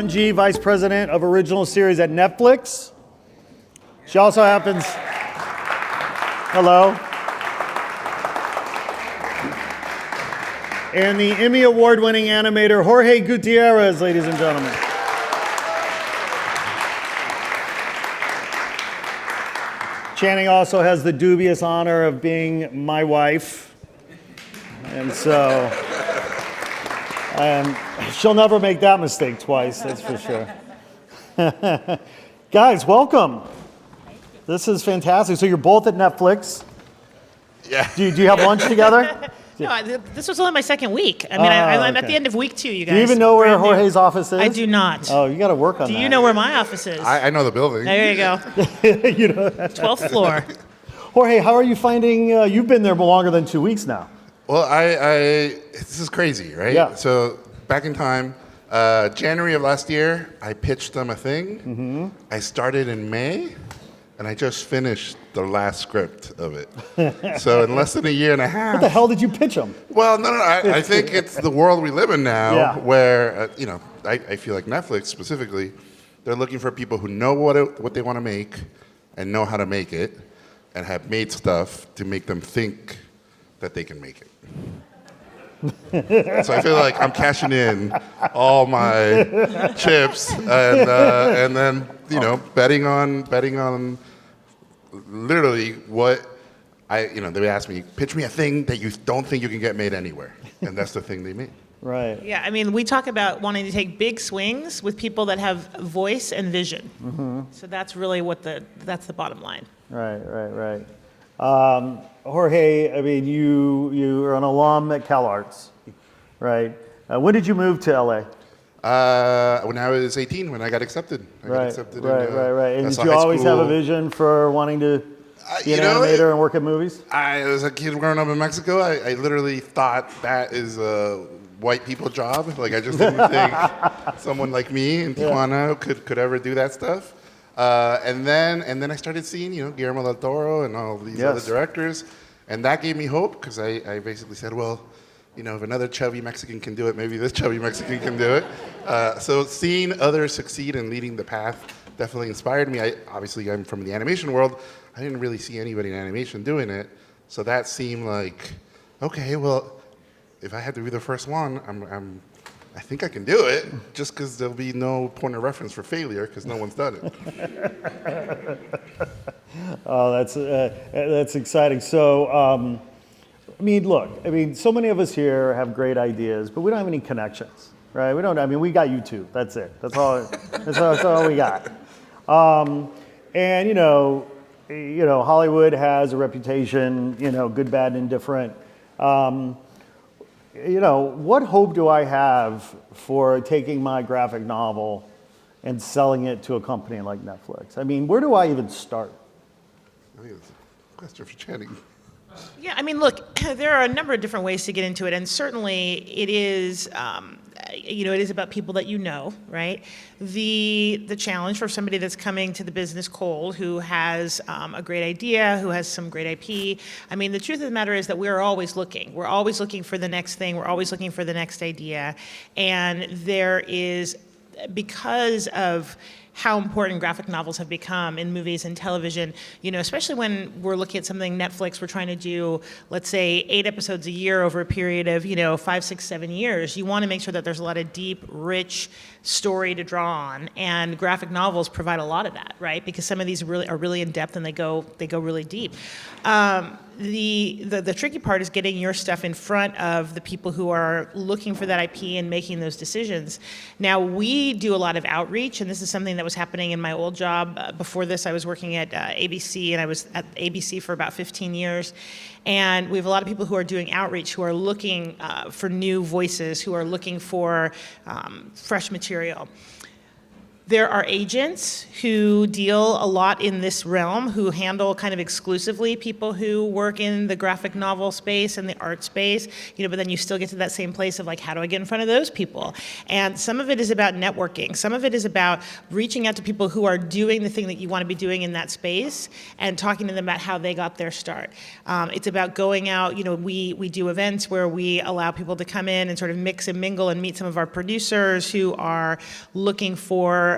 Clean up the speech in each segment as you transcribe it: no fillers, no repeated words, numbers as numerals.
G, Vice President of Original Series at Netflix. She also happens, hello. And the Emmy Award-winning animator, Jorge Gutierrez, ladies and gentlemen. Channing also has the dubious honor of being my wife. And so, she'll never make that mistake twice, that's for sure. Guys, welcome. This is fantastic. So you're both at Netflix. Yeah. Do you have lunch together? No, this was only my second week. I mean, I'm at the end of week 2, you guys. Do you even know where Jorge's office is? I do not. Oh, you got to work on that. Do you know where my office is? I know the building. There you go. You know, 12th floor. Jorge, how are you finding, you've been there longer than 2 weeks now. Well, this is crazy, right? Yeah. So back in time, January of last year, I pitched them a thing. Mm-hmm. I started in May, and I just finished the last script of it. So in less than a year and a half. What the hell did you pitch them? Well, no. I think it's the world we live in now, Yeah. where I feel like Netflix specifically, they're looking for people who know what they want to make, and know how to make it, and have made stuff to make them think that they can make it. So I feel like I'm cashing in all my chips, and then betting on literally what they would ask me, pitch me a thing that you don't think you can get made anywhere, and that's the thing they made. Right. Yeah, I mean, we talk about wanting to take big swings with people that have voice and vision. Mm-hmm. So that's really that's the bottom line. Right. Jorge, I mean, you are an alum at CalArts, right? When did you move to LA? When I was 18, when I got accepted. Right. And did you always have a vision for wanting to be an animator and work at movies? As a kid growing up in Mexico, I literally thought that is a white people job. Like, I just didn't think someone like me in Tijuana could ever do that stuff. And then I started seeing, Guillermo del Toro and all these other directors, and that gave me hope, because I basically said, well, if another chubby Mexican can do it, maybe this chubby Mexican can do it. So seeing others succeed and leading the path definitely inspired me. I'm from the animation world. I didn't really see anybody in animation doing it, so that seemed like, okay, well, if I had to be the first one, I think I can do it, just because there'll be no point of reference for failure, because no one's done it. Oh, that's exciting. So, so many of us here have great ideas, but we don't have any connections, right? We got YouTube. That's it. That's all we got. And Hollywood has a reputation, good, bad, and indifferent. What hope do I have for taking my graphic novel and selling it to a company like Netflix? I mean, where do I even start? I think it's a question for Channing. Yeah, I mean, look, there are a number of different ways to get into it, and certainly it is, it is about people that you know, right? The challenge for somebody that's coming to the business cold, who has a great idea, who has some great IP. I mean, the truth of the matter is that we're always looking. We're always looking for the next thing. We're always looking for the next idea, and there is, because of how important graphic novels have become in movies and television, especially when we're looking at something Netflix, we're trying to do, let's say, 8 episodes a year over a period of 5, 6, 7 years. You want to make sure that there's a lot of deep, rich story to draw on, and graphic novels provide a lot of that, right? Because some of these are really in depth, and they go really deep. The tricky part is getting your stuff in front of the people who are looking for that IP and making those decisions. Now, we do a lot of outreach, and this is something that was happening in my old job. Before this, I was working at ABC, and I was at ABC for about 15 years. And we have a lot of people who are doing outreach, who are looking for new voices, who are looking for fresh material. There are agents who deal a lot in this realm, who handle kind of exclusively people who work in the graphic novel space and the art space, but then you still get to that same place of like, how do I get in front of those people? And some of it is about networking. Some of it is about reaching out to people who are doing the thing that you want to be doing in that space and talking to them about how they got their start. It's about going out, we do events where we allow people to come in and sort of mix and mingle and meet some of our producers who are looking for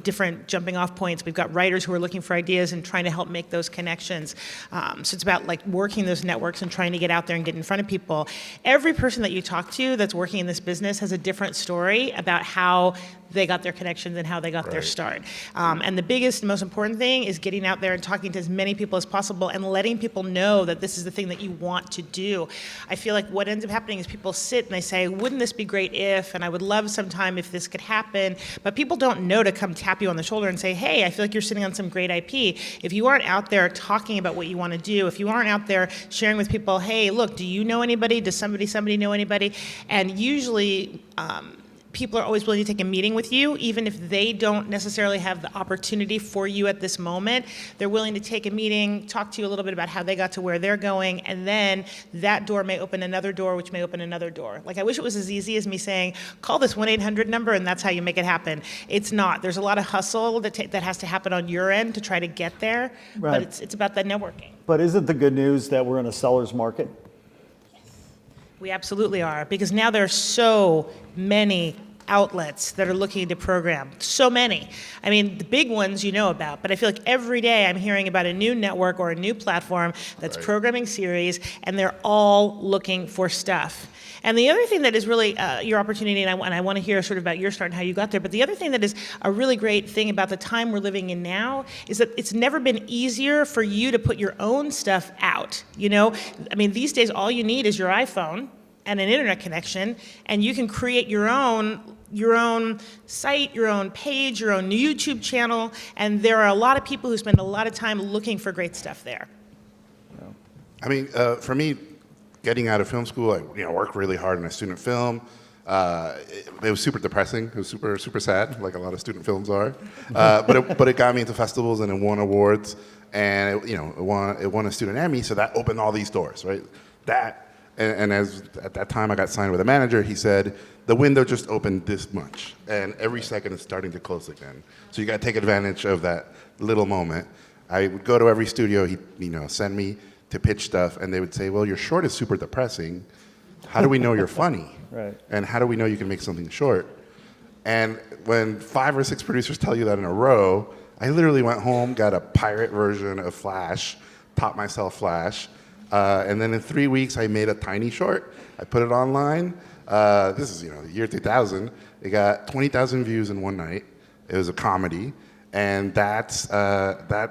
different jumping off points. We've got writers who are looking for ideas and trying to help make those connections. So it's about like working those networks and trying to get out there and get in front of people. Every person that you talk to that's working in this business has a different story about how they got their connections and how they got their start. And the biggest, most important thing is getting out there and talking to as many people as possible and letting people know that this is the thing that you want to do. I feel like what ends up happening is people sit and they say, wouldn't this be great if, and I would love sometime if this could happen, but people don't know to come tap you on the shoulder and say, hey, I feel like you're sitting on some great IP. If you aren't out there talking about what you want to do, if you aren't out there sharing with people, hey, look, do you know anybody? Does somebody know anybody? And usually, people are always willing to take a meeting with you, even if they don't necessarily have the opportunity for you at this moment. They're willing to take a meeting, talk to you a little bit about how they got to where they're going, and then that door may open another door, which may open another door. Like, I wish it was as easy as me saying, call this 1-800 number, and that's how you make it happen. It's not. There's a lot of hustle that has to happen on your end to try to get there, Right. but it's about that networking. But isn't the good news that we're in a seller's market? We absolutely are, because now there are so many outlets that are looking to program. So many. I mean, the big ones you know about, but I feel like every day I'm hearing about a new network or a new platform that's programming series, and they're all looking for stuff. And the other thing that is really your opportunity, and I want to hear sort of about your start and how you got there, but the other thing that is a really great thing about the time we're living in now is that it's never been easier for you to put your own stuff out. I mean, these days all you need is your iPhone and an internet connection, and you can create your own site, your own page, your own YouTube channel, and there are a lot of people who spend a lot of time looking for great stuff there. I mean, for me, getting out of film school, I worked really hard on a student film. It was super depressing. It was super, super sad, like a lot of student films are. But it got me into festivals and it won awards, and it won a student Emmy. So that opened all these doors, right? And as at that time I got signed with a manager, he said the window just opened this much, and every second it's starting to close again. So you got to take advantage of that little moment. I would go to every studio he'd send me to pitch stuff, and they would say, well, your short is super depressing. How do we know you're funny? Right. And how do we know you can make something short? And when 5 or 6 producers tell you that in a row, I literally went home, got a pirate version of Flash, taught myself Flash, and then in 3 weeks I made a tiny short. I put it online. This is the year 2000. It got 20,000 views in one night. It was a comedy. And that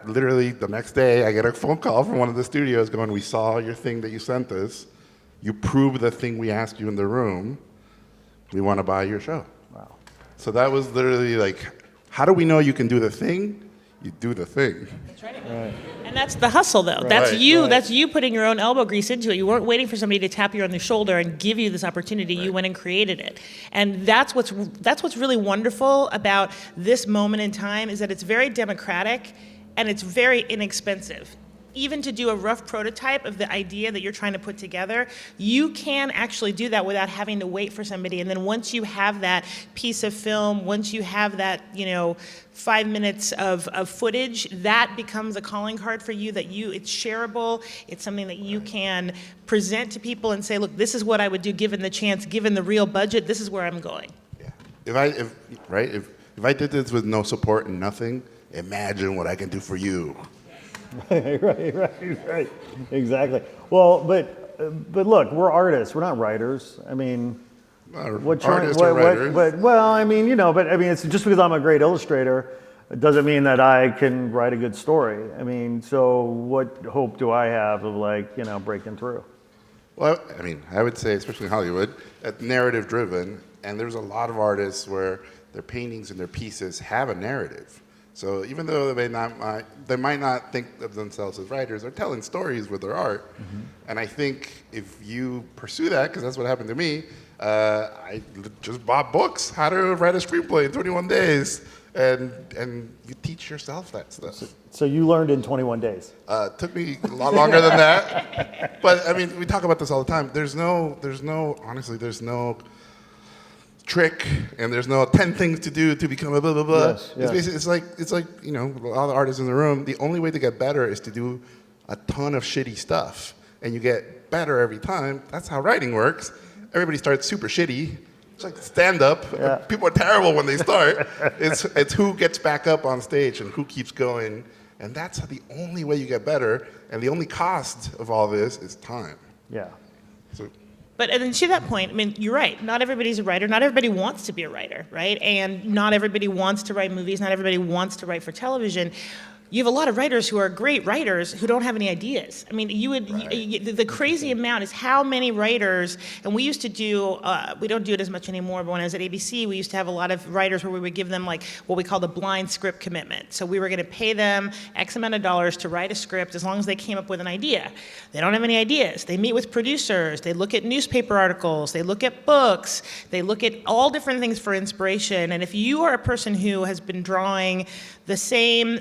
literally the next day I get a phone call from one of the studios going, we saw your thing that you sent us. You proved the thing we asked you in the room. We want to buy your show. Wow. So that was literally like, how do we know you can do the thing? You do the thing. That's right. Right. And that's the hustle, though. Right. That's you. Right. That's you putting your own elbow grease into it. You weren't waiting for somebody to tap you on the shoulder and give you this opportunity. Right. You went and created it. And that's what's really wonderful about this moment in time is that it's very democratic and it's very inexpensive. Even to do a rough prototype of the idea that you're trying to put together, you can actually do that without having to wait for somebody. And then once you have that piece of film, once you have that, 5 minutes of footage, that becomes a calling card for you it's shareable. It's something that you can present to people and say, look, this is what I would do given the chance, given the real budget, this is where I'm going. Yeah. If I did this with no support and nothing, imagine what I can do for you. Right. Exactly. Well, but look, we're artists. We're not writers. I mean, Artists or writers. It's just because I'm a great illustrator, it doesn't mean that I can write a good story. I mean, so what hope do I have of breaking through? Well, I would say, especially in Hollywood, narrative driven, and there's a lot of artists where their paintings and their pieces have a narrative. So even though they might not think of themselves as writers, they're telling stories with their art. Mm-hmm. And I think if you pursue that, because that's what happened to me, I just bought books, how to write a screenplay in 21 days, and you teach yourself that stuff. So you learned in 21 days. Took me a lot longer than that, but I mean, we talk about this all the time. Honestly, there's no trick, and there's no 10 things to do to become a blah blah blah. Yes, yes. It's like all the artists in the room. The only way to get better is to do a ton of shitty stuff, and you get better every time. That's how writing works. Everybody starts super shitty. It's like stand up. Yeah. People are terrible when they start. It's who gets back up on stage and who keeps going, and that's the only way you get better. And the only cost of all this is time. Yeah. So. But and then to that point, I mean, you're right. Not everybody's a writer. Not everybody wants to be a writer, right? And not everybody wants to write movies. Not everybody wants to write for television. You have a lot of writers who are great writers who don't have any ideas. I mean, the crazy amount is how many writers, and we used to do, we don't do it as much anymore, but when I was at ABC, we used to have a lot of writers where we would give them like what we call the blind script commitment. So we were gonna pay them X amount of dollars to write a script as long as they came up with an idea. They don't have any ideas. They meet with producers, they look at newspaper articles, they look at books, they look at all different things for inspiration. And if you are a person who has been drawing the same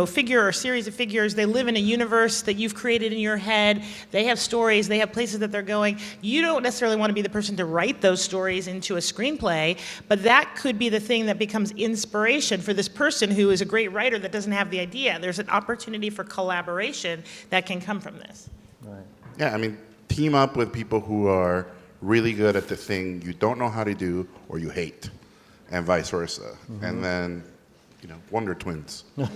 figure or series of figures, they live in a universe that you've created in your head, they have stories, they have places that they're going. You don't necessarily want to be the person to write those stories into a screenplay, but that could be the thing that becomes inspiration for this person who is a great writer that doesn't have the idea. There's an opportunity for collaboration that can come from this. Right. Yeah, I mean, team up with people who are really good at the thing you don't know how to do or you hate, and vice versa. Mm-hmm. And then, Wonder Twins. 1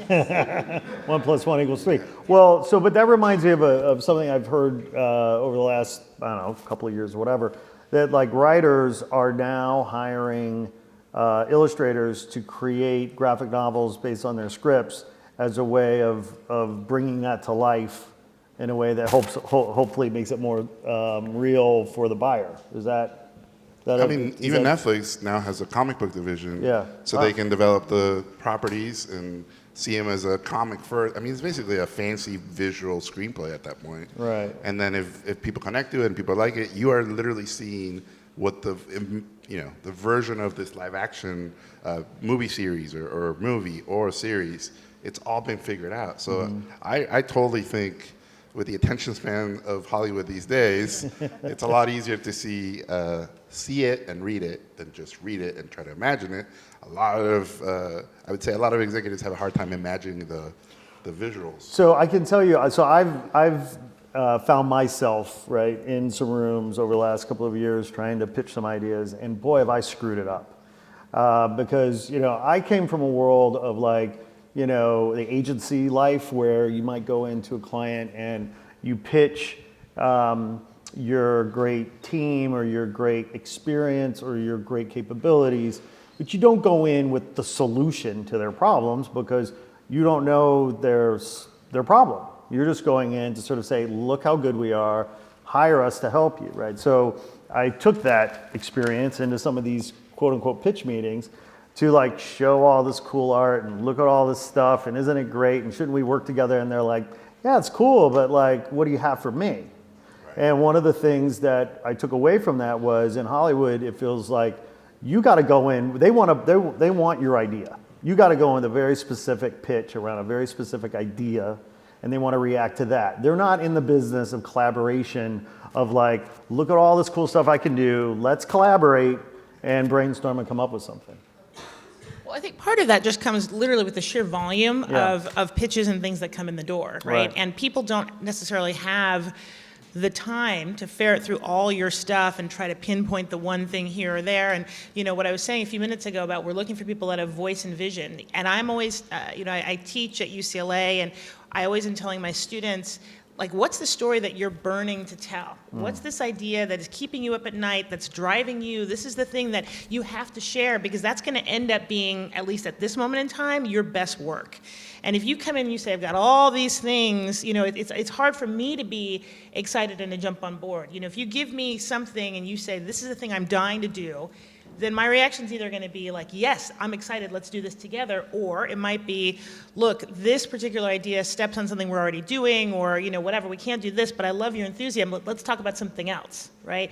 + 1 = 3. Well, but that reminds me of something I've heard over the last, couple of years or whatever, that like writers are now hiring illustrators to create graphic novels based on their scripts as a way of bringing that to life in a way that hopefully makes it more real for the buyer. Is that? Even Netflix now has a comic book division, yeah. So they can develop the properties and see them as a comic first. I mean, it's basically a fancy visual screenplay at that point. Right. And then if people connect to it and people like it, you are literally seeing what the version of this live action movie series or movie or series. It's all been figured out. So I totally think, with the attention span of Hollywood these days, it's a lot easier to see it and read it than just read it and try to imagine it. I would say a lot of executives have a hard time imagining the visuals. So I can tell you, I've found myself right in some rooms over the last couple of years trying to pitch some ideas, and boy, have I screwed it up. Because I came from a world of the agency life where you might go into a client and you pitch your great team or your great experience or your great capabilities, but you don't go in with the solution to their problems because you don't know their problem. You're just going in to sort of say, look how good we are, hire us to help you, right? So I took that experience into some of these quote unquote pitch meetings to show all this cool art and look at all this stuff and isn't it great and shouldn't we work together? And they're like, yeah, it's cool, but what do you have for me? Right. And one of the things that I took away from that was in Hollywood, it feels like you got to go in, they want your idea. You got to go in with a very specific pitch around a very specific idea, and they want to react to that. They're not in the business of collaboration of look at all this cool stuff I can do, let's collaborate and brainstorm and come up with something. Well, I think part of that just comes literally with the sheer volume of pitches and things that come in the door, right? And people don't necessarily have the time to ferret through all your stuff and try to pinpoint the one thing here or there. And what I was saying a few minutes ago about we're looking for people that have voice and vision. And I'm always, I teach at UCLA, and I always am telling my students, what's the story that you're burning to tell? What's this idea that is keeping you up at night, that's driving you? This is the thing that you have to share, because that's going to end up being, at least at this moment in time, your best work. And if you come in and you say, I've got all these things, it's hard for me to be excited and to jump on board. If you give me something and you say, this is the thing I'm dying to do, then my reaction's either going to be yes, I'm excited, let's do this together, or it might be, look, this particular idea steps on something we're already doing, or whatever, we can't do this, but I love your enthusiasm, let's talk about something else, right?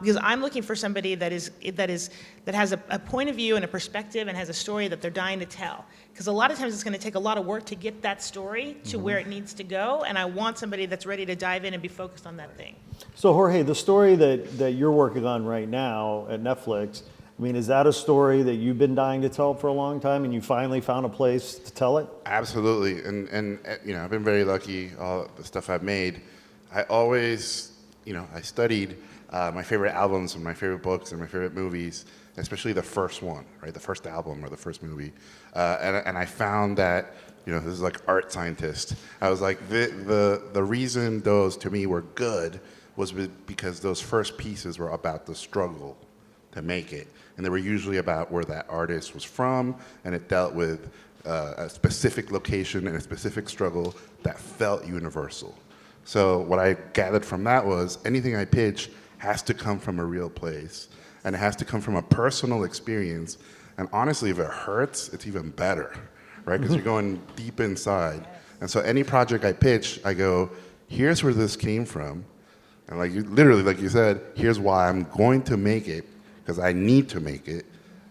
Because I'm looking for somebody that has a point of view and a perspective and has a story that they're dying to tell. Because a lot of times it's going to take a lot of work to get that story to where it needs to go, and I want somebody that's ready to dive in and be focused on that thing. So Jorge, the story that you're working on right now at Netflix, I mean, is that a story that you've been dying to tell for a long time and you finally found a place to tell it? Absolutely, and you know, I've been very lucky. All the stuff I've made, I always, you know, I studied my favorite albums and my favorite books and my favorite movies, especially the first one, right, the first album or the first movie, and I found that, you know, this is like art scientist. I was like, the reason those to me were good was because those first pieces were about the struggle to make it. And they were usually about where that artist was from, and it dealt with a specific location and a specific struggle that felt universal. So what I gathered from that was anything I pitch has to come from a real place, and it has to come from a personal experience. And honestly, if it hurts, it's even better, right? Because you're going deep inside. And so any project I pitch, I go, here's where this came from. And like you, literally, like you said, here's why I'm going to make it, because I need to make it,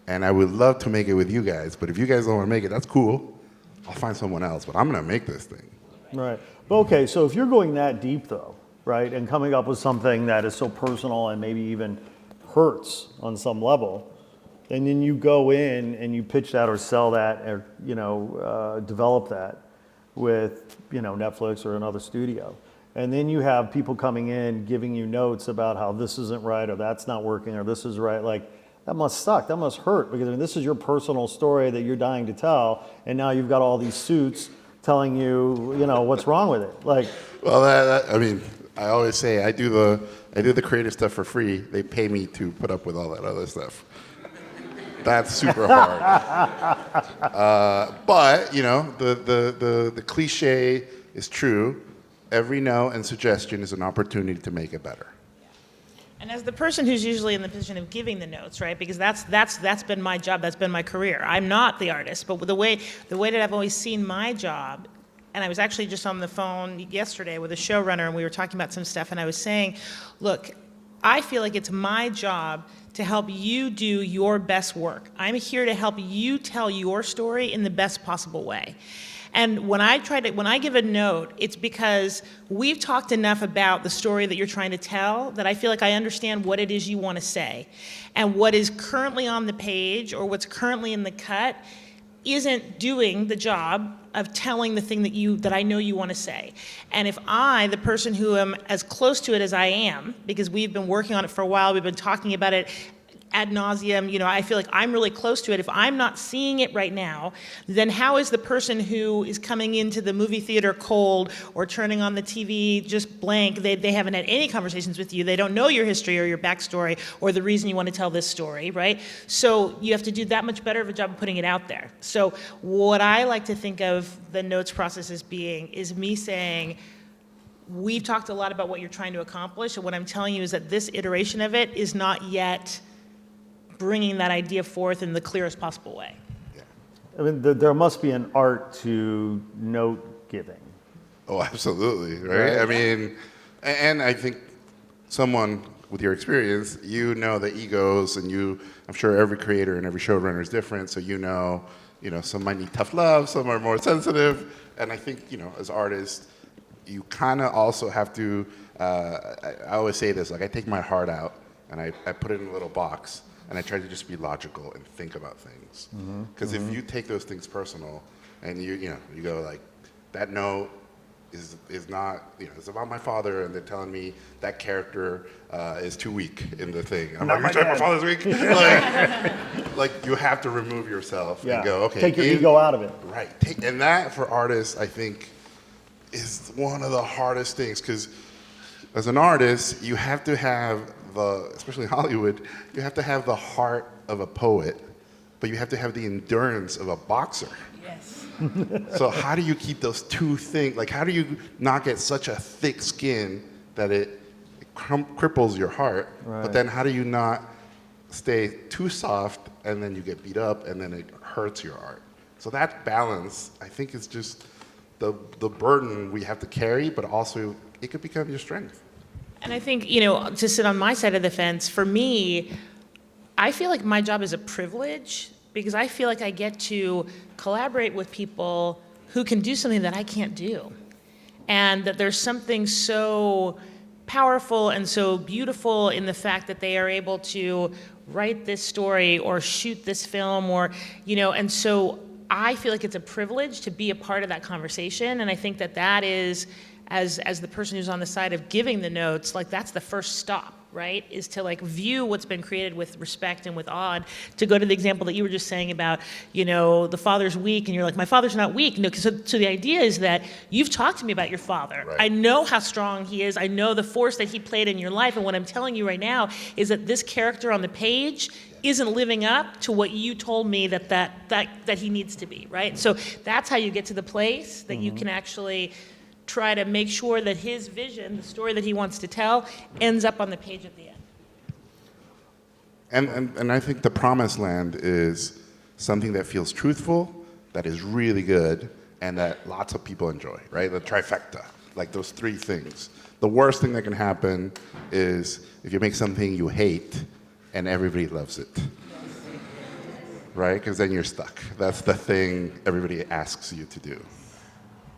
and I would love to make it with you guys, but if you guys don't want to make it, that's cool. I'll find someone else, but I'm going to make this thing. Right. But okay, so if you're going that deep though, right, and coming up with something that is so personal and maybe even hurts on some level, and then you go in and you pitch that or sell that or, you know, develop that with, you know, Netflix or another studio. And then you have people coming in giving you notes about how this isn't right or that's not working or this is right. Like, that must suck. That must hurt because I mean, this is your personal story that you're dying to tell. And now you've got all these suits telling you, you know, what's wrong with it. Like, Well, I mean, I always say I do the creative stuff for free. They pay me to put up with all that other stuff. That's super hard. But you know, the cliche is true. Every no and suggestion is an opportunity to make it better. And as the person who's usually in the position of giving the notes, right? Because that's been my job, that's been my career. I'm not the artist, but the way that I've always seen my job, and I was actually just on the phone yesterday with a showrunner, and we were talking about some stuff, and I was saying, look, I feel like it's my job to help you do your best work. I'm here to help you tell your story in the best possible way. And when I give a note, it's because we've talked enough about the story that you're trying to tell that I feel like I understand what it is you want to say. And what is currently on the page or what's currently in the cut isn't doing the job of telling the thing that I know you want to say. And if I, the person who am as close to it as I am, because we've been working on it for a while, we've been talking about it ad nauseum, you know, I feel like I'm really close to it. If I'm not seeing it right now, then how is the person who is coming into the movie theater cold or turning on the TV just blank, they haven't had any conversations with you, they don't know your history or your backstory or the reason you want to tell this story, right? So you have to do that much better of a job of putting it out there. So what I like to think of the notes process as being is me saying, we've talked a lot about what you're trying to accomplish, and what I'm telling you is that this iteration of it is not yet bringing that idea forth in the clearest possible way. I mean, there must be an art to note giving. Oh, absolutely, right? I mean, and I think someone with your experience, you know the egos, and I'm sure every creator and every showrunner is different, so you know, some might need tough love, some are more sensitive, and I think, as artists, you kind of also have to, I always say this, like I take my heart out and I put it in a little box, and I try to just be logical and think about things. Because if you take those things personal, and you go like, that note is not, it's about my father, and they're telling me that character is too weak in the thing. I'm like, you're saying my father's weak? like you have to remove yourself and go, okay. Take your ego out of it. Right. And that for artists, I think, is one of the hardest things, because as an artist, you have to have especially in Hollywood, you have to have the heart of a poet, but you have to have the endurance of a boxer. Yes. So how do you keep those two things, like how do you not get such a thick skin that it cripples your heart, right. But then how do you not stay too soft and then you get beat up and then it hurts your art? So that balance, I think, is just the burden we have to carry, but also it could become your strength. And I think, to sit on my side of the fence, for me, I feel like my job is a privilege because I feel like I get to collaborate with people who can do something that I can't do. And that there's something so powerful and so beautiful in the fact that they are able to write this story or shoot this film and so I feel like it's a privilege to be a part of that conversation. And I think that is, as the person who's on the side of giving the notes, like that's the first stop, right? Is to like view what's been created with respect and with awe. To go to the example that you were just saying about, the father's weak, and you're like, my father's not weak. No, so the idea is that you've talked to me about your father. Right. I know how strong he is. I know the force that he played in your life. And what I'm telling you right now is that this character on the page isn't living up to what you told me that he needs to be, right? So that's how you get to the place that you can actually try to make sure that his vision, the story that he wants to tell, ends up on the page at the end. And I think the promised land is something that feels truthful, that is really good, and that lots of people enjoy, right? The trifecta, like those three things. The worst thing that can happen is if you make something you hate and everybody loves it, right? Because then you're stuck. That's the thing everybody asks you to do.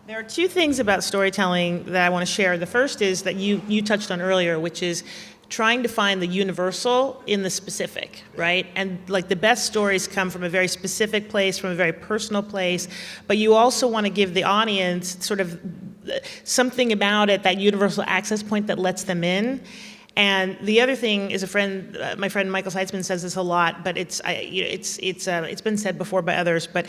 There are two things about storytelling that I want to share. The first is that you touched on earlier, which is trying to find the universal in the specific, right? And like the best stories come from a very specific place, from a very personal place, but you also want to give the audience sort of something about it, that universal access point that lets them in. And the other thing is my friend Michael Seitzman says this a lot, but it's been said before by others, but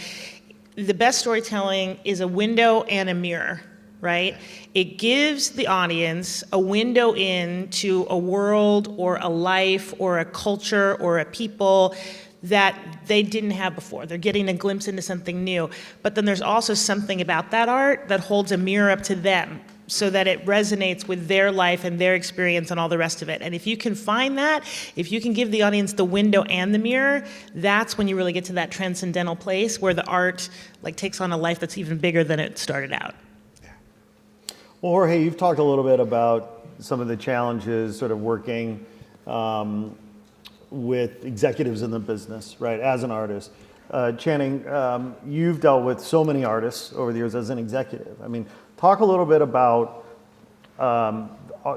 the best storytelling is a window and a mirror, right? It gives the audience a window into a world or a life or a culture or a people that they didn't have before. They're getting a glimpse into something new. But then there's also something about that art that holds a mirror up to them so that it resonates with their life and their experience and all the rest of it. And if you can find that, if you can give the audience the window and the mirror, that's when you really get to that transcendental place where the art like takes on a life that's even bigger than it started out. Well, Jorge, you've talked a little bit about some of the challenges sort of working with executives in the business, right, as an artist. Channing, you've dealt with so many artists over the years as an executive. I mean, talk a little bit about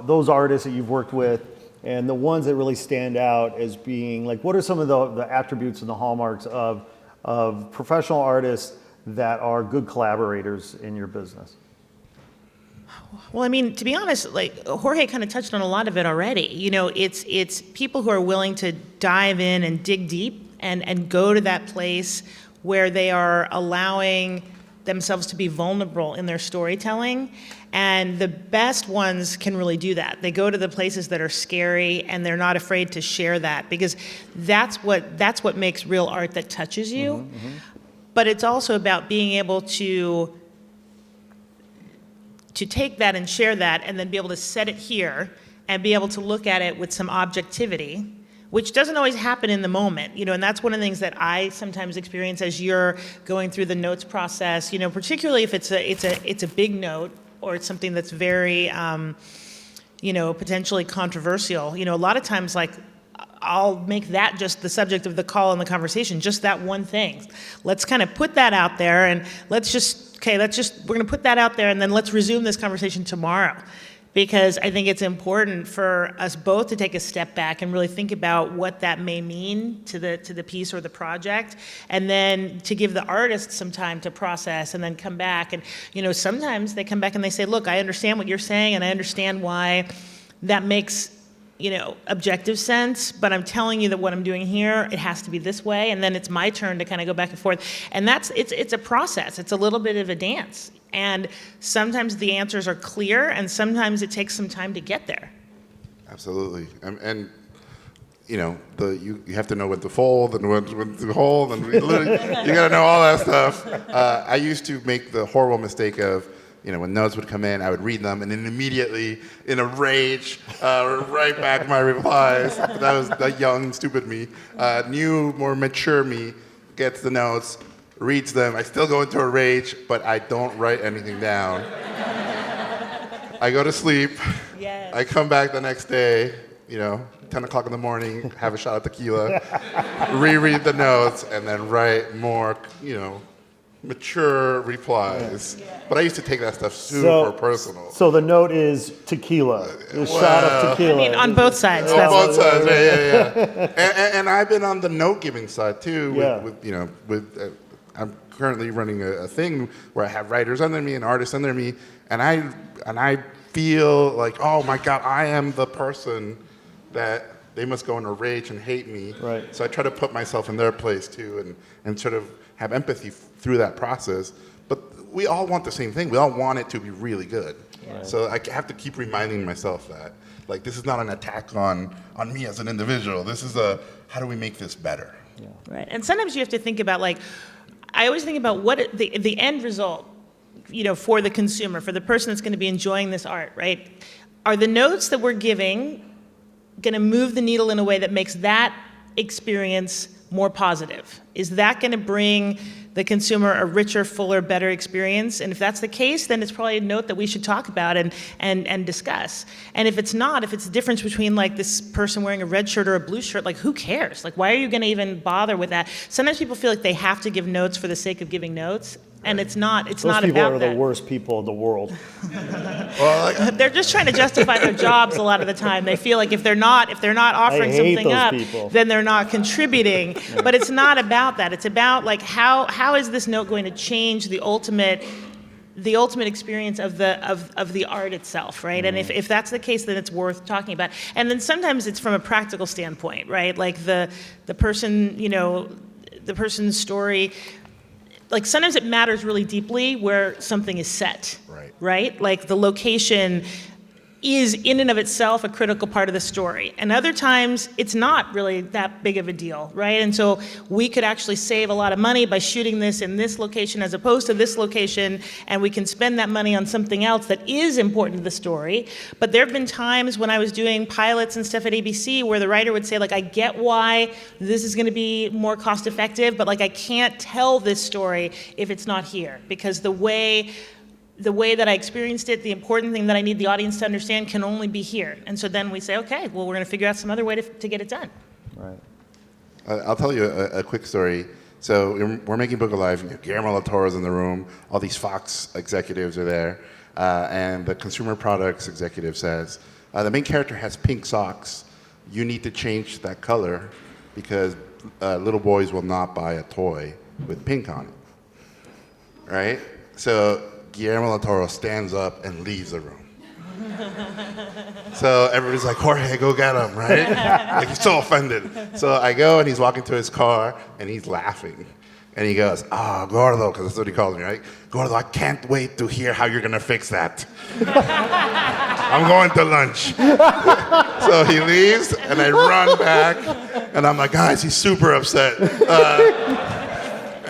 those artists that you've worked with and the ones that really stand out as being, like, what are some of the attributes and the hallmarks of professional artists that are good collaborators in your business? Well, I mean, to be honest, like Jorge kind of touched on a lot of it already. It's people who are willing to dive in and dig deep and go to that place where they are allowing themselves to be vulnerable in their storytelling. And the best ones can really do that. They go to the places that are scary and they're not afraid to share that, because that's what makes real art that touches you. Mm-hmm, mm-hmm. But it's also about being able to take that and share that and then be able to set it here and be able to look at it with some objectivity, which doesn't always happen in the moment, and that's one of the things that I sometimes experience as you're going through the notes process, particularly if it's a big note or it's something that's very, potentially controversial. A lot of times, like, I'll make that just the subject of the call and the conversation, just that one thing. Let's kind of put that out there and we're going to put that out there and then let's resume this conversation tomorrow. Because I think it's important for us both to take a step back and really think about what that may mean to the piece or the project, and then to give the artist some time to process and then come back. And sometimes they come back and they say, look, I understand what you're saying and I understand why that makes objective sense, but I'm telling you that what I'm doing here, it has to be this way, and then it's my turn to kind of go back and forth. And it's a process. It's a little bit of a dance. And sometimes the answers are clear, and sometimes it takes some time to get there. Absolutely. And you have to know what to fold and what to hold, and you got to know all that stuff. I used to make the horrible mistake of, when notes would come in, I would read them and then immediately, in a rage, write back my replies. That was the young, stupid me. New, more mature me gets the notes, reads them. I still go into a rage, but I don't write anything down. I go to sleep. Yes. I come back the next day, 10 o'clock in the morning, have a shot of tequila, reread the notes, and then write more, mature replies. Yeah. But I used to take that stuff super personal. So the note is tequila, a shot of tequila. I mean, on both sides. On both sides, yeah. And I've been on the note-giving side too. I'm currently running a thing where I have writers under me and artists under me, and I feel like, oh my God, I am the person that they must go in a rage and hate me. Right. So I try to put myself in their place too, and sort of have empathy through that process. But we all want the same thing. We all want it to be really good. Right. So I have to keep reminding myself that, like, this is not an attack on me as an individual. This is how do we make this better? Yeah. Right. And sometimes you have to think about, like, I always think about what the end result, for the consumer, for the person that's going to be enjoying this art, right? Are the notes that we're giving going to move the needle in a way that makes that experience more positive? Is that going to bring the consumer a richer, fuller, better experience? And if that's the case, then it's probably a note that we should talk about and discuss. And if it's not, if it's the difference between, like, this person wearing a red shirt or a blue shirt, like, who cares? Like, why are you going to even bother with that? Sometimes people feel like they have to give notes for the sake of giving notes. And it's not Those not people about are that. the worst people in the world. They're just trying to justify their jobs a lot of the time. They feel like if they're not offering something up, then they're not contributing. But it's not about that. It's about, like, how is this note going to change the ultimate experience of the art itself, right? And if that's the case, then it's worth talking about. And then sometimes it's from a practical standpoint, right? Like the person, the person's story. Like, sometimes it matters really deeply where something is set, right? Like, the location is in and of itself a critical part of the story. And other times, it's not really that big of a deal, right? And so we could actually save a lot of money by shooting this in this location as opposed to this location, and we can spend that money on something else that is important to the story. But there have been times when I was doing pilots and stuff at ABC where the writer would say, like, I get why this is going to be more cost effective, but, like, I can't tell this story if it's not here, because the way that I experienced it, the important thing that I need the audience to understand can only be here. And so then we say, okay, well, we're going to figure out some other way to get it done. Right. I'll tell you a quick story. So we're making Book Alive. Guillermo del Toro's in the room. All these Fox executives are there. And the consumer products executive says, the main character has pink socks. You need to change that color because little boys will not buy a toy with pink on it. Right? So Guillermo del Toro stands up and leaves the room. So everybody's like, Jorge, go get him, right? Like, he's so offended. So I go and he's walking to his car and he's laughing. And he goes, Gordo, because that's what he calls me, right? Gordo, I can't wait to hear how you're going to fix that. I'm going to lunch. So he leaves and I run back and I'm like, guys, he's super upset.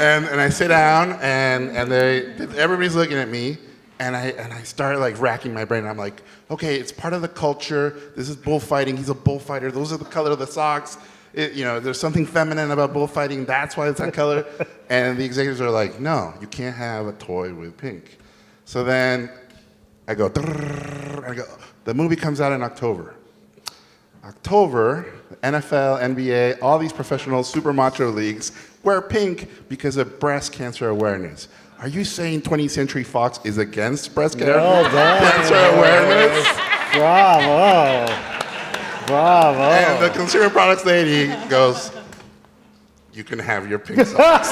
And I sit down, and everybody's looking at me, and I start, like, racking my brain. I'm like, okay, it's part of the culture. This is bullfighting. He's a bullfighter. Those are the color of the socks. There's something feminine about bullfighting. That's why it's that color. And the executives are like, no, you can't have a toy with pink. So then I go, the movie comes out in October. NFL, NBA, all these professional super macho leagues wear pink because of breast cancer awareness. Are you saying 20th Century Fox is against breast cancer awareness? Bravo. And the consumer products lady goes, you can have your pink socks.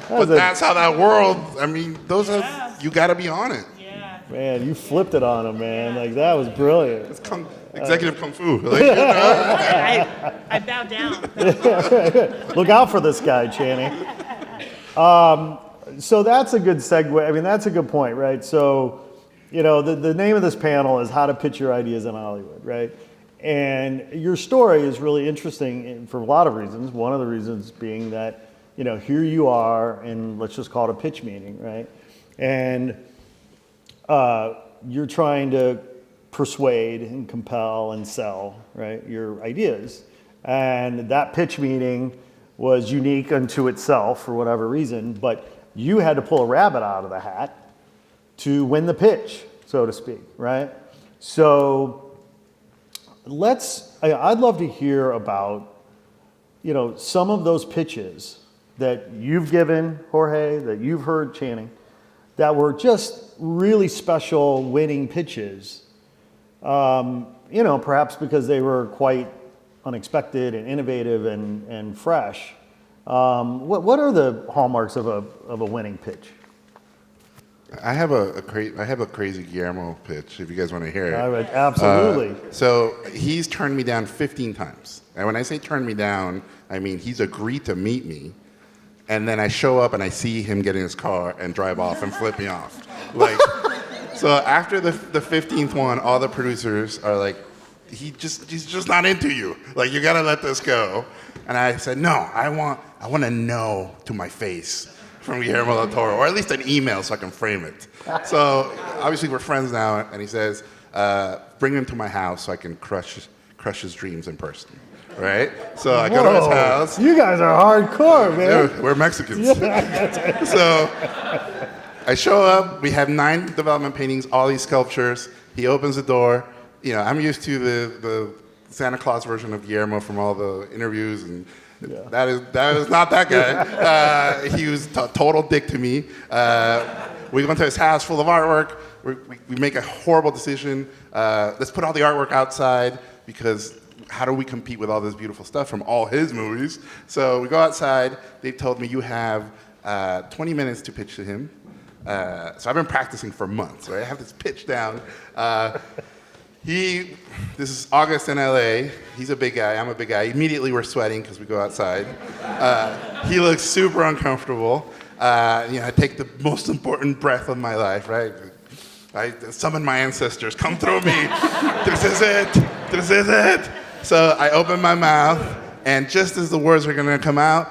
But that's how that world, I mean, you got to be on it. Man, you flipped it on him, man. Like, that was brilliant. It's executive kung fu. Like, I bow down. Look out for this guy, Channing. So that's a good segue. I mean, that's a good point, right? So, the name of this panel is How to Pitch Your Ideas in Hollywood, right? And your story is really interesting for a lot of reasons. One of the reasons being that, here you are, and let's just call it a pitch meeting, right? And you're trying to persuade and compel and sell, right, your ideas. And that pitch meeting was unique unto itself for whatever reason, but you had to pull a rabbit out of the hat to win the pitch. so to speak, right? So I'd love to hear about, some of those pitches that you've given, Jorge, that you've heard, Channing, that were just really special winning pitches, perhaps because they were quite unexpected and innovative and fresh. What are the hallmarks of a winning pitch? I have a crazy Guillermo pitch, if you guys want to hear it. I would, absolutely. So he's turned me down 15 times. And when I say turn me down, I mean he's agreed to meet me. And then I show up and I see him get in his car and drive off and flip me off. So after the 15th one, all the producers are like, he's just not into you. Like, you gotta let this go. And I said, no, I want to know to my face from Guillermo del Toro, or at least an email so I can frame it. So obviously we're friends now, and he says, bring him to my house so I can crush his dreams in person. Right? So I go to his house. You guys are hardcore, man. Yeah, we're Mexicans. So I show up. We have 9 development paintings, all these sculptures. He opens the door. I'm used to the Santa Claus version of Guillermo from all the interviews, and that is not that guy. He was a total dick to me. We go into his house full of artwork. We make a horrible decision. Let's put all the artwork outside, because how do we compete with all this beautiful stuff from all his movies? So we go outside. They told me you have 20 minutes to pitch to him. So I've been practicing for months, right? I have this pitch down. This is August in LA. He's a big guy, I'm a big guy. Immediately we're sweating because we go outside. He looks super uncomfortable. I take the most important breath of my life, right? I summon my ancestors, come through me. This is it. So I open my mouth, and just as the words are gonna come out,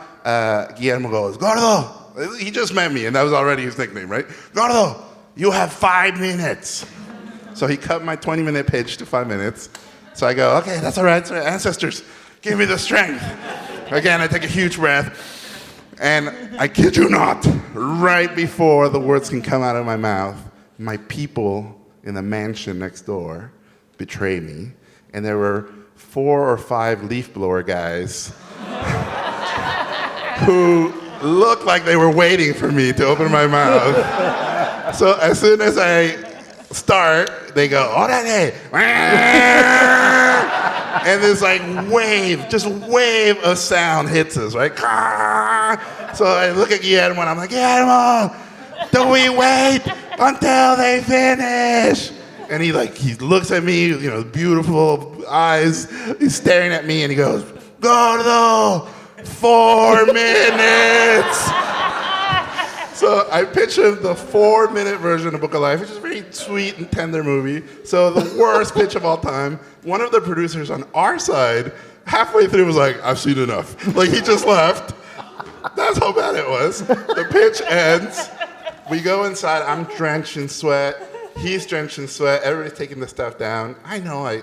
Guillermo goes, Gordo! He just met me, and that was already his nickname, right? Gordo, you have 5 minutes. So he cut my 20-minute pitch to 5 minutes. So I go, okay, that's all right. So ancestors, give me the strength. Again, I take a huge breath. And I kid you not, right before the words can come out of my mouth, my people in the mansion next door betray me. And there were 4 or 5 leaf blower guys who looked like they were waiting for me to open my mouth. So as soon as I start, they go, orale! And this wave of sound hits us, right? So I look at Guillermo and I'm like, Guillermo, do we wait until they finish? And he looks at me, beautiful eyes. He's staring at me and he goes, Gordo, 4 minutes. So I pitched him the 4-minute version of Book of Life, which is a very sweet and tender movie. So the worst pitch of all time. One of the producers on our side, halfway through, was like, I've seen enough. He just left. That's how bad it was. The pitch ends. We go inside. I'm drenched in sweat. He's drenched in sweat. Everybody's taking the stuff down. I know I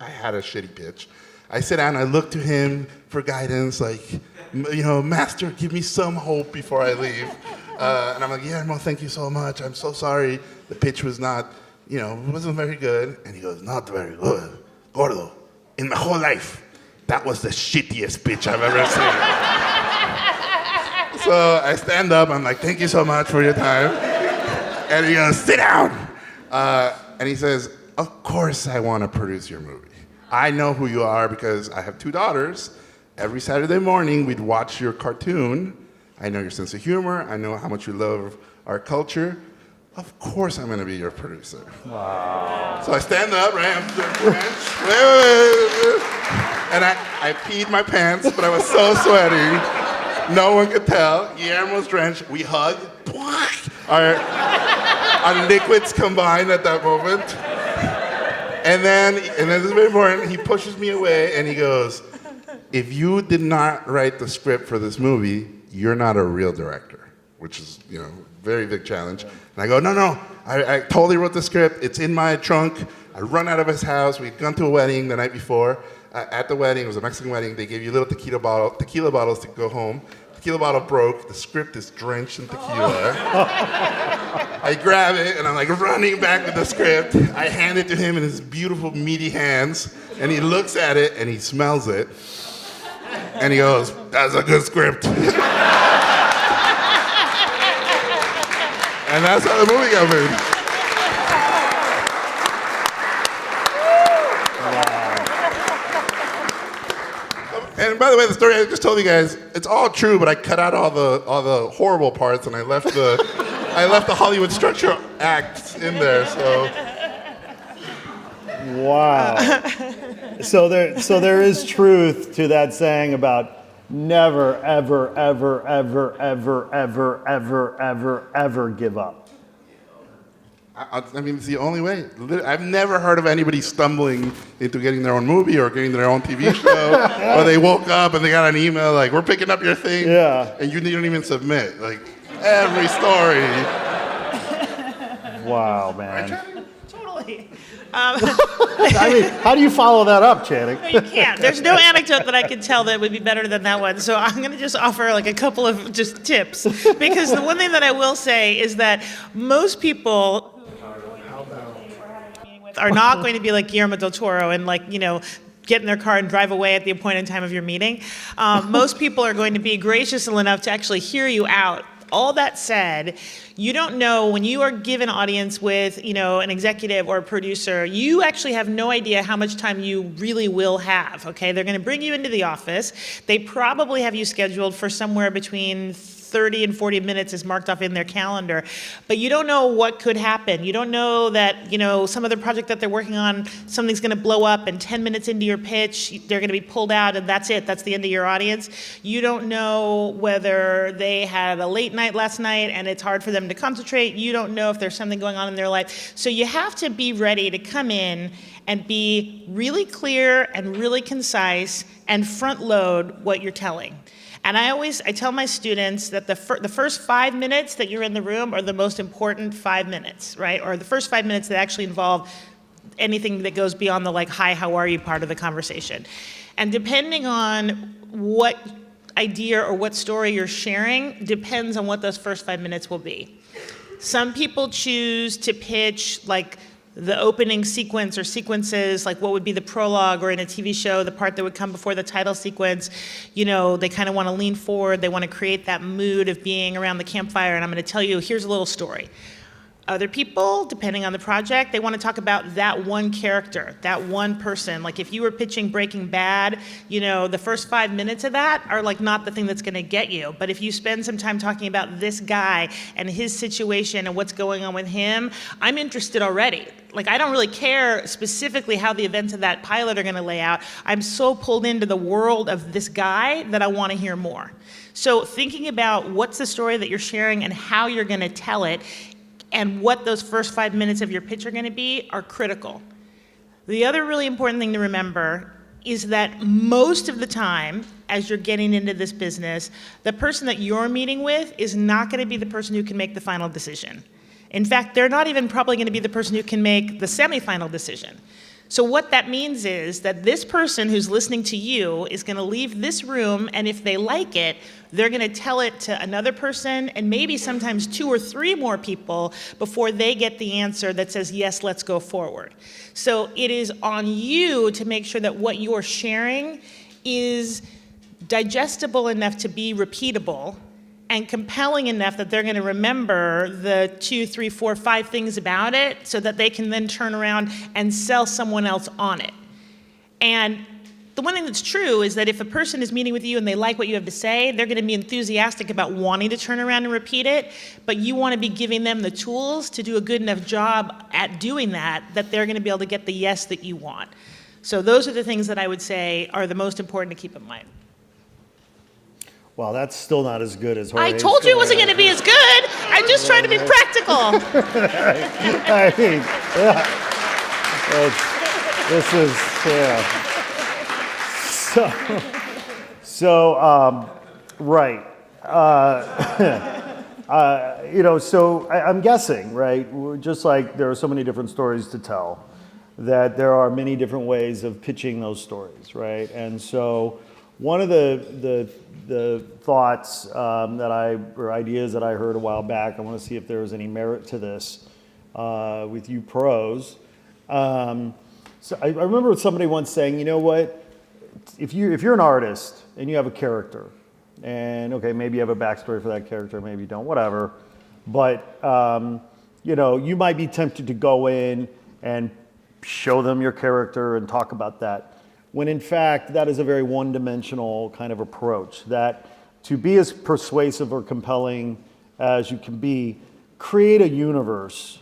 had a shitty pitch. I sit down. I look to him for guidance, Master, give me some hope before I leave. And I'm like, Guillermo, thank you so much. I'm so sorry. The pitch was not, wasn't very good. And he goes, not very good. Gordo, in my whole life, that was the shittiest pitch I've ever seen. So I stand up. I'm like, thank you so much for your time. And he goes, sit down. And he says, of course I want to produce your movie. I know who you are because I have 2 daughters. Every Saturday morning, we'd watch your cartoon. I know your sense of humor. I know how much you love our culture. Of course I'm going to be your producer. Wow. So I stand up, right? I'm drenched. And I peed my pants, but I was so sweaty. No one could tell. Guillermo's drenched. We hug. Our liquids combined at that moment. And then this is very important. He pushes me away and he goes, if you did not write the script for this movie, you're not a real director, which is, very big challenge. And I go, no, I totally wrote the script. It's in my trunk. I run out of his house. We'd gone to a wedding the night before. At the wedding, it was a Mexican wedding, they gave you little tequila bottles to go home. tequila bottle broke. The script is drenched in tequila. I grab it and I'm like running back with the script. I hand it to him in his beautiful meaty hands, and he looks at it and he smells it, and he goes, "That's a good script." And that's how the movie got made. And by the way, the story I just told you guys, it's all true, but I cut out all the horrible parts, and I left the Hollywood structure act in there. So Wow. So there is truth to that saying about never, ever, ever, ever, ever, ever, ever, ever, ever give up. I mean, it's the only way. I've never heard of anybody stumbling into getting their own movie or getting their own TV show, or they woke up and they got an email like, "We're picking up your thing," Yeah. and you don't even submit. Like every story. Wow, man. Totally. I mean, how do you follow that up, Channing? No, you can't. There's no anecdote that I could tell that would be better than that one. So I'm going to just offer like a couple of just tips. Because the one thing that I will say is that most people are not going to be like Guillermo del Toro and like, get in their car and drive away at the appointed time of your meeting. Most people are going to be gracious enough to actually hear you out. All that said, you don't know when you are given an audience with, an executive or a producer, you actually have no idea how much time you really will have, okay? They're gonna bring you into the office. They probably have you scheduled for somewhere between 30 and 40 minutes is marked off in their calendar, but you don't know what could happen. You don't know that, some other project that they're working on, something's gonna blow up and 10 minutes into your pitch, they're gonna be pulled out and that's it, that's the end of your audience. You don't know whether they had a late night last night and it's hard for them to concentrate. You don't know if there's something going on in their life. So you have to be ready to come in and be really clear and really concise and front load what you're telling. And I tell my students that the first 5 minutes that you're in the room are the most important 5 minutes, right? Or the first 5 minutes that actually involve anything that goes beyond the like, "Hi, how are you" part of the conversation. And depending on what idea or what story you're sharing, depends on what those first 5 minutes will be. Some people choose to pitch like the opening sequence or sequences, like what would be the prologue, or in a TV show, the part that would come before the title sequence. They kind of want to lean forward. They want to create that mood of being around the campfire. And I'm going to tell you, here's a little story. Other people, depending on the project, they want to talk about that one character, that one person. Like if you were pitching Breaking Bad, the first 5 minutes of that are like not the thing that's going to get you. But if you spend some time talking about this guy and his situation and what's going on with him, I'm interested already. Like I don't really care specifically how the events of that pilot are going to lay out. I'm so pulled into the world of this guy that I want to hear more. So thinking about what's the story that you're sharing and how you're going to tell it, and what those first 5 minutes of your pitch are going to be are critical. The other really important thing to remember is that most of the time, as you're getting into this business, the person that you're meeting with is not going to be the person who can make the final decision. In fact, they're not even probably going to be the person who can make the semi-final decision. So what that means is that this person who's listening to you is going to leave this room, and if they like it, they're going to tell it to another person and maybe sometimes 2 or 3 more people before they get the answer that says, yes, let's go forward. So it is on you to make sure that what you're sharing is digestible enough to be repeatable and compelling enough that they're going to remember the 2, 3, 4, 5 things about it so that they can then turn around and sell someone else on it. And the one thing that's true is that if a person is meeting with you and they like what you have to say, they're going to be enthusiastic about wanting to turn around and repeat it, but you want to be giving them the tools to do a good enough job at doing that they're going to be able to get the yes that you want. So those are the things that I would say are the most important to keep in mind. Well, that's still not as good as Jorge. I told you it wasn't going to be as good. I'm just trying to be practical. I mean, yeah. This is, yeah. Right. So I'm guessing, right, just like there are so many different stories to tell, that there are many different ways of pitching those stories, right? And so one of the thoughts or ideas that I heard a while back, I want to see if there was any merit to this with you pros. So I remember somebody once saying, you know what, if you're an artist and you have a character, and okay, maybe you have a backstory for that character, maybe you don't, whatever, but you might be tempted to go in and show them your character and talk about that, when in fact that is a very one-dimensional kind of approach. That to be as persuasive or compelling as you can be, create a universe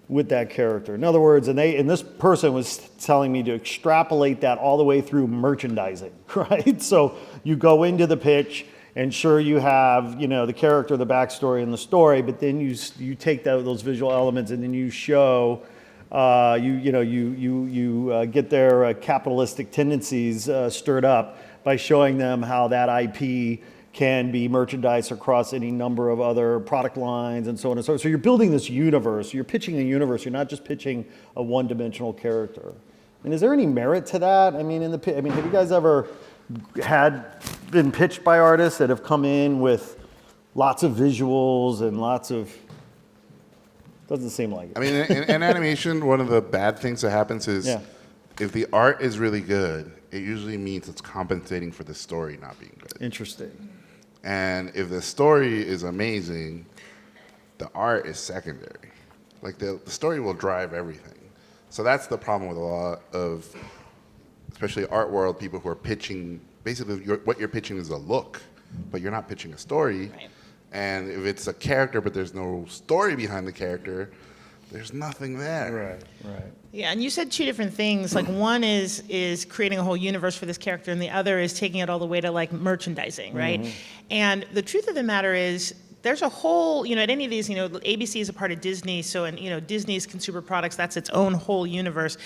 with that character. In other words, and this person was telling me to extrapolate that all the way through merchandising, right? So you go into the pitch, and sure, you have the character, the backstory, and the story, but then you take those visual elements and then you show you get their capitalistic tendencies stirred up by showing them how that IP can be merchandised across any number of other product lines and so on and so on. So you're building this universe. You're pitching a universe. You're not just pitching a one-dimensional character. And is there any merit to that? I mean, have you guys ever been pitched by artists that have come in with lots of visuals and lots of... Doesn't seem like it. I mean, in animation, one of the bad things that happens is if the art is really good, it usually means it's compensating for the story not being good. Interesting. And if the story is amazing, the art is secondary. Like the story will drive everything. So that's the problem with a lot of, especially art world people who are pitching, basically what you're pitching is a look, but you're not pitching a story. Right. And if it's a character but there's no story behind the character, there's nothing there. Right. Yeah, and you said two different things. Like one is creating a whole universe for this character, and the other is taking it all the way to like merchandising, right? Mm-hmm. And the truth of the matter is, there's a whole, at any of these, ABC is a part of Disney, so in, Disney's consumer products, that's its own whole universe.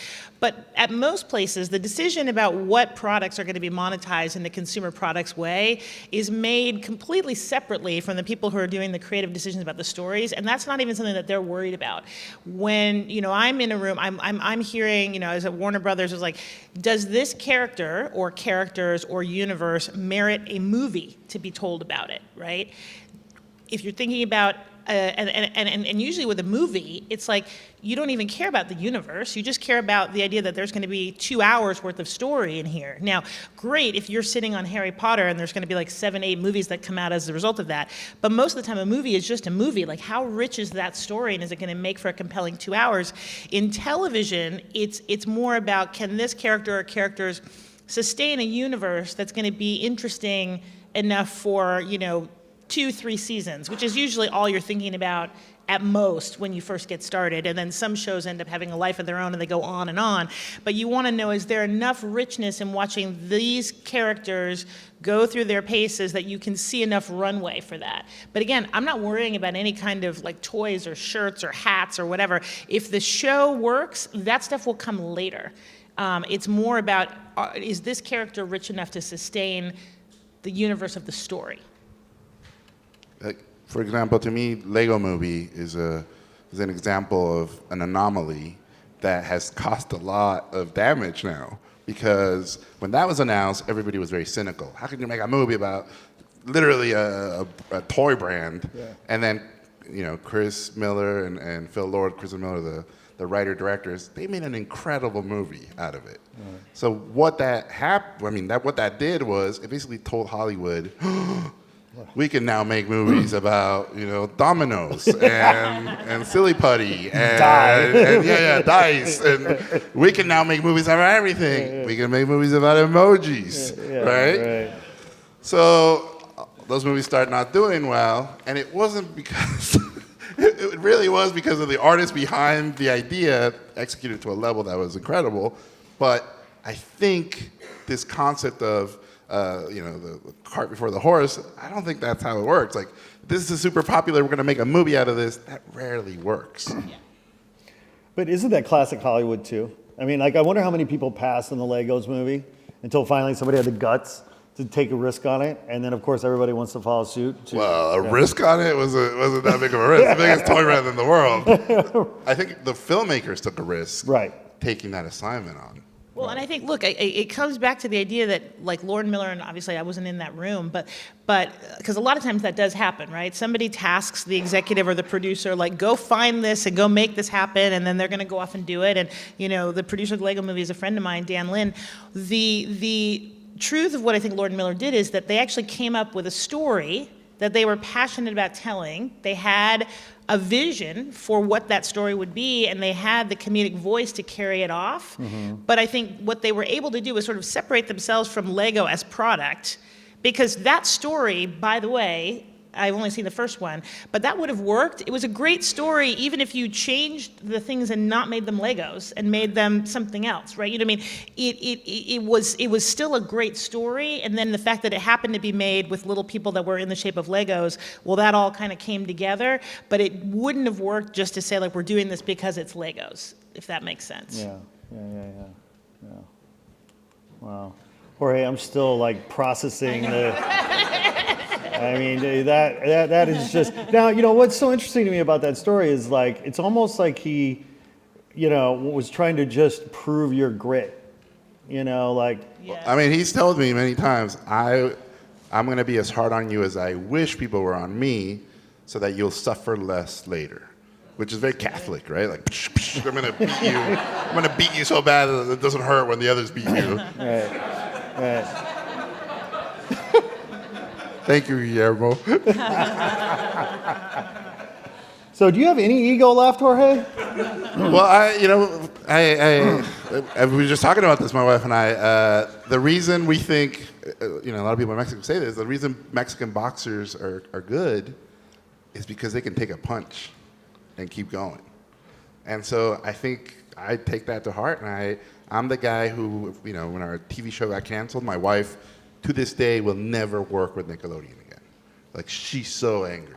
But at most places, the decision about what products are going to be monetized in the consumer products way is made completely separately from the people who are doing the creative decisions about the stories, and that's not even something that they're worried about. When, I'm in a room, I'm hearing, as a Warner Brothers is like, does this character or characters or universe merit a movie to be told about it, right? If you're thinking about, and usually with a movie, it's like you don't even care about the universe. You just care about the idea that there's going to be 2 hours worth of story in here. Now, great if you're sitting on Harry Potter and there's going to be like 7, 8 movies that come out as a result of that. But most of the time, a movie is just a movie. Like, how rich is that story, and is it going to make for a compelling 2 hours? In television, it's more about, can this character or characters sustain a universe that's going to be interesting enough for 2-3 seasons, which is usually all you're thinking about at most when you first get started. And then some shows end up having a life of their own and they go on and on. But you want to know, is there enough richness in watching these characters go through their paces that you can see enough runway for that? But again, I'm not worrying about any kind of like toys or shirts or hats or whatever. If the show works, that stuff will come later. It's more about, is this character rich enough to sustain the universe of the story? For example, to me, Lego Movie is an example of an anomaly that has caused a lot of damage now. Because when that was announced, everybody was very cynical. How can you make a movie about literally a toy brand? Yeah. And then, Chris Miller and Phil Lord, Chris Miller, the writer-directors, they made an incredible movie out of it. Right. So what that what that did was it basically told Hollywood, we can now make movies about, dominoes and silly putty and dice, and we can now make movies about everything. Yeah. We can make movies about emojis, right? So those movies started not doing well, and it wasn't because it really was because of the artist behind the idea executed to a level that was incredible. But I think this concept of the cart before the horse, I don't think that's how it works. Like, this is super popular, we're going to make a movie out of this. That rarely works. Yeah. But isn't that classic Hollywood too? I mean, I wonder how many people passed on the Legos movie until finally somebody had the guts to take a risk on it, and then of course everybody wants to follow suit. Well, a risk on it wasn't that big of a risk. The biggest toy brand in the world. I think the filmmakers took a risk, right, taking that assignment on. Well, and I think, look, it comes back to the idea that, like Lord Miller, and obviously I wasn't in that room, but because a lot of times that does happen, right? Somebody tasks the executive or the producer, like, go find this and go make this happen, and then they're going to go off and do it. And, the producer of the Lego Movie is a friend of mine, Dan Lin. The truth of what I think Lord Miller did is that they actually came up with a story that they were passionate about telling. They had a vision for what that story would be, and they had the comedic voice to carry it off. But I think what they were able to do was sort of separate themselves from Lego as product, because that story, by the way, I've only seen the first one, but that would have worked. It was a great story, even if you changed the things and not made them Legos and made them something else, right? You know what I mean? It was still a great story, and then the fact that it happened to be made with little people that were in the shape of Legos, well, that all kind of came together, but it wouldn't have worked just to say, like, we're doing this because it's Legos, if that makes sense. Yeah. Wow. Jorge, I'm still like processing the. I mean, that is just now. What's so interesting to me about that story is like it's almost like he, was trying to just prove your grit. Like. Yeah. I mean, he's told me many times, I'm going to be as hard on you as I wish people were on me, so that you'll suffer less later. Which is very Catholic, right? Like, psh, psh, I'm going to beat you. I'm going to beat you so bad that it doesn't hurt when the others beat you. Right. Thank you, Guillermo. So, do you have any ego left, Jorge? Well, I we were just talking about this, my wife and I. The reason we think, a lot of people in Mexico say this, the reason Mexican boxers are good is because they can take a punch and keep going. And so I think I take that to heart, and I'm the guy who, when our TV show got canceled, my wife, to this day, will never work with Nickelodeon again. Like, she's so angry.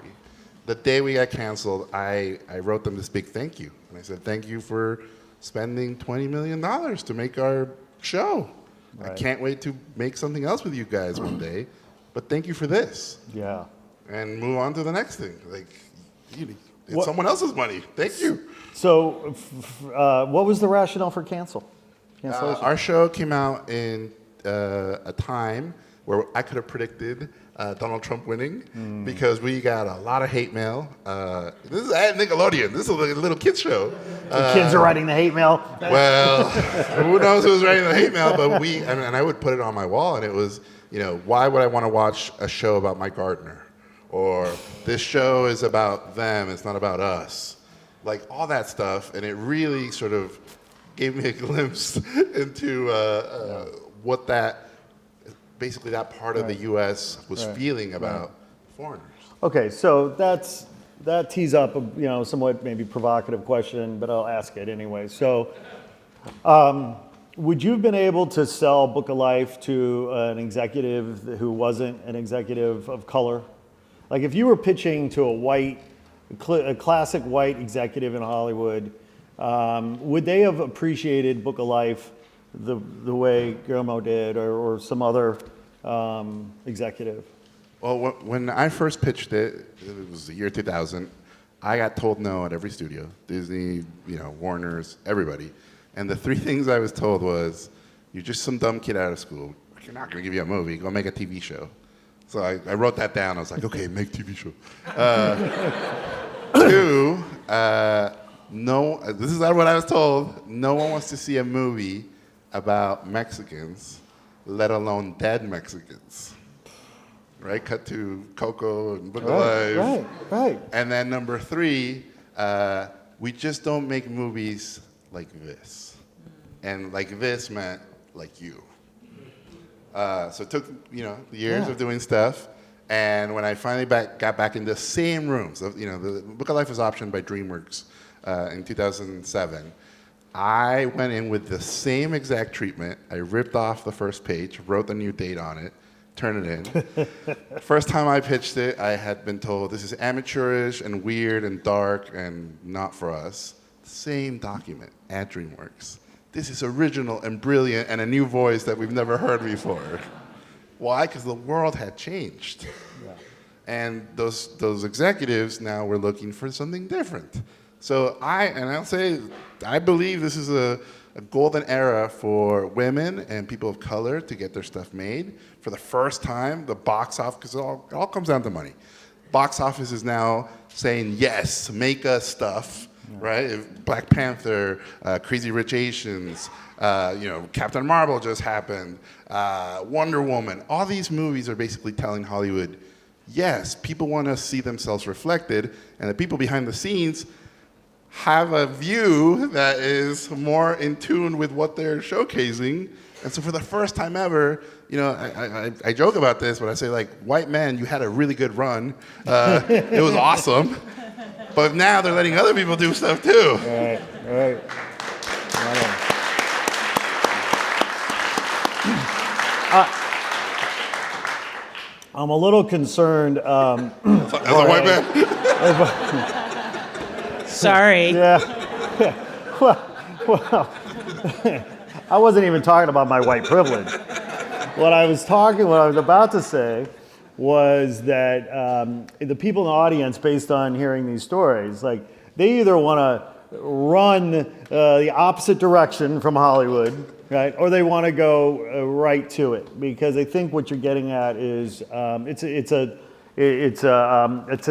The day we got canceled, I wrote them this big thank you. And I said, thank you for spending $20 million to make our show. Right. I can't wait to make something else with you guys one day, but thank you for this. Yeah. And move on to the next thing. Like, it's someone else's money. Thank you. So, what was the rationale for cancellation? Our show came out in a time where I could have predicted Donald Trump winning because we got a lot of hate mail. This is at Nickelodeon. This is a little kids show. The kids are writing the hate mail. Well, who knows who's writing the hate mail? But I would put it on my wall, and it was, why would I want to watch a show about Mike Gardner? Or this show is about them, it's not about us. Like all that stuff, and it really sort of gave me a glimpse into what basically that part of the U.S. was feeling about foreigners. Okay, so that tees up a somewhat maybe provocative question, but I'll ask it anyway. So, would you have been able to sell Book of Life to an executive who wasn't an executive of color? Like if you were pitching to a classic white executive in Hollywood, would they have appreciated Book of Life the way Guillermo did, or some other executive? Well, when I first pitched it was the year 2000. I got told no at every studio, Disney, Warner's, everybody. And the three things I was told was, you're just some dumb kid out of school. We're not going to give you a movie. Go make a TV show. So I wrote that down. I was like, okay, make TV show. Two, no, this is not what I was told. No one wants to see a movie about Mexicans, let alone dead Mexicans. Right? Cut to Coco and Book of Life. Right. And then number three, we just don't make movies like this. And like this meant like you. So it took, years of doing stuff. And when I finally got back in the same rooms, the Book of Life was optioned by DreamWorks in 2007. I went in with the same exact treatment. I ripped off the first page, wrote the new date on it, turned it in. First time I pitched it, I had been told, this is amateurish and weird and dark and not for us. Same document at DreamWorks. This is original and brilliant and a new voice that we've never heard before. Why? Because the world had changed. Yeah. And those executives now were looking for something different. So I'll say, I believe this is a golden era for women and people of color to get their stuff made. For the first time, the box office, because it all comes down to money. Box office is now saying, yes, make us stuff, right? Black Panther, Crazy Rich Asians, Captain Marvel just happened, Wonder Woman. All these movies are basically telling Hollywood, yes, people want to see themselves reflected, and the people behind the scenes have a view that is more in tune with what they're showcasing. And so for the first time ever, I joke about this, but I say, like, white men, you had a really good run. It was awesome. But now they're letting other people do stuff too. Right. I'm a little concerned. As a white man. Sorry. Yeah. Well, I wasn't even talking about my white privilege. What I was about to say was that the people in the audience, based on hearing these stories, like, they either want to run the opposite direction from Hollywood, right, or they want to go right to it, because I think what you're getting at is it's a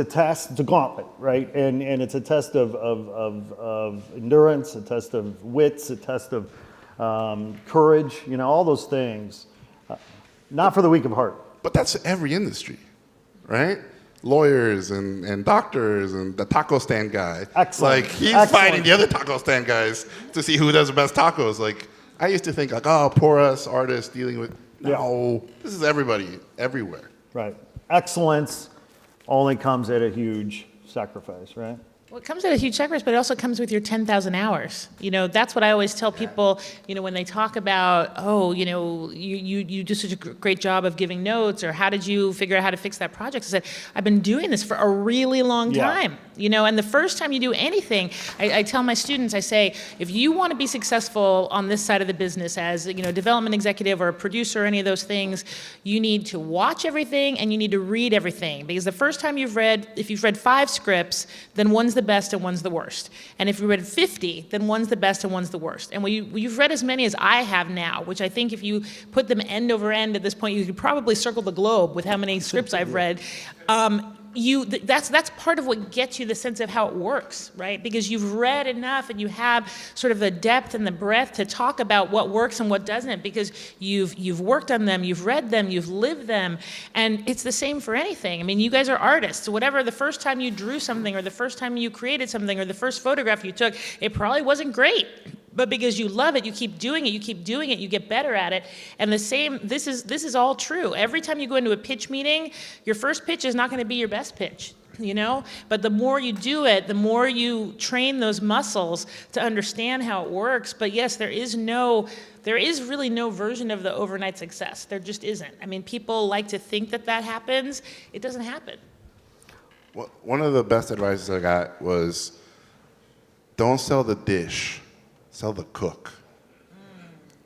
test, it's a gauntlet, right, and it's a test of endurance, a test of wits, a test of courage, all those things, not for the weak of heart. But that's every industry, right? Lawyers and doctors and the taco stand guy. Excellent. Like, he's Excellent. fighting the other taco stand guys to see who does the best tacos. Like, I used to think, like, oh, poor us artists dealing with, no, this is everybody, everywhere. Right. Excellence only comes at a huge sacrifice, right? Well, it comes at a huge sacrifice, but it also comes with your 10,000 hours. That's what I always tell people, when they talk about, you do such a great job of giving notes, or how did you figure out how to fix that project? I said, I've been doing this for a really long time, and the first time you do anything, I tell my students, I say, if you want to be successful on this side of the business as, a development executive or a producer or any of those things, you need to watch everything and you need to read everything. Because the first time if you've read 5 scripts, then one's the best and one's the worst. And if you read 50, then one's the best and one's the worst. And when you've read as many as I have now, which I think if you put them end over end at this point, you could probably circle the globe with how many scripts I've read. That's part of what gets you the sense of how it works, right? Because you've read enough and you have sort of the depth and the breadth to talk about what works and what doesn't, because you've worked on them, you've read them, you've lived them, and it's the same for anything. I mean, you guys are artists. Whatever the first time you drew something, or the first time you created something, or the first photograph you took, it probably wasn't great. But because you love it, you keep doing it, you get better at it. And this is all true. Every time you go into a pitch meeting, your first pitch is not going to be your best pitch, But the more you do it, the more you train those muscles to understand how it works. But yes, there is really no version of the overnight success. There just isn't. I mean, people like to think that happens. It doesn't happen. Well, one of the best advices I got was, don't sell the dish. Sell the cook,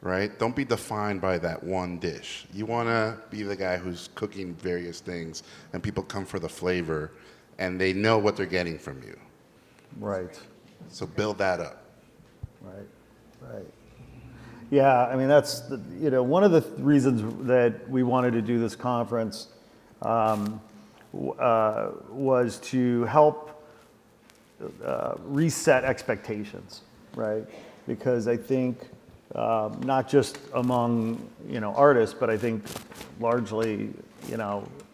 right? Don't be defined by that one dish. You want to be the guy who's cooking various things, and people come for the flavor, and they know what they're getting from you. Right. So build that up. Right. Yeah, I mean, that's one of the reasons that we wanted to do this conference was to help reset expectations, right? Because I think not just among artists, but I think largely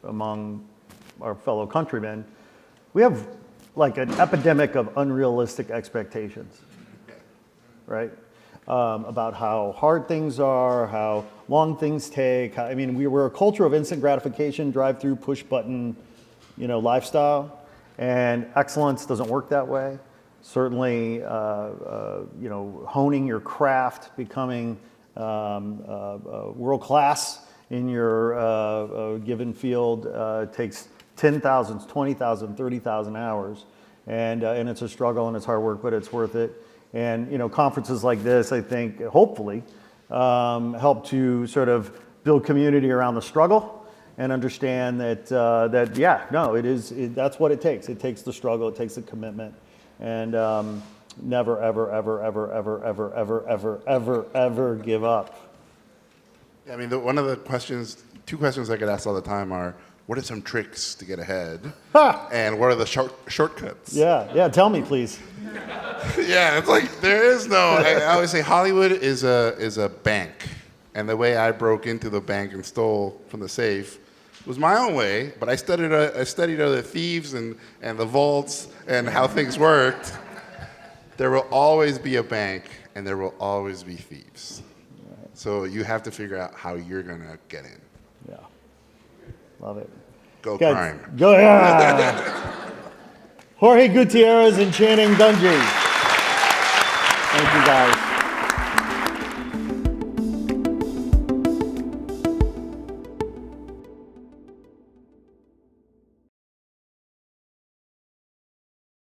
among our fellow countrymen, we have like an epidemic of unrealistic expectations, right? About how hard things are, how long things take. We're a culture of instant gratification, drive-through, push-button, lifestyle, and excellence doesn't work that way. Certainly, honing your craft, becoming world class in your given field takes 10,000, 20,000, 30,000 hours, and it's a struggle and it's hard work, but it's worth it. And conferences like this, I think, hopefully, help to sort of build community around the struggle and understand that that's what it takes. It takes the struggle, it takes the commitment. and never, ever, ever, ever, ever, ever, ever, ever, ever, ever give up. Yeah, I mean, one of the questions, two questions I get asked all the time are, what are some tricks to get ahead? And what are the shortcuts? Yeah, tell me, please. Yeah, it's like there is no. I always say Hollywood is a bank, and the way I broke into the bank and stole from the safe was my own way. But I studied other thieves and the vaults and how things worked. There will always be a bank, and there will always be thieves. So you have to figure out how you're gonna get in. Yeah, love it. Go Guys, crime. Go, yeah. Jorge Gutierrez and Channing Dungey. Thank you, guys.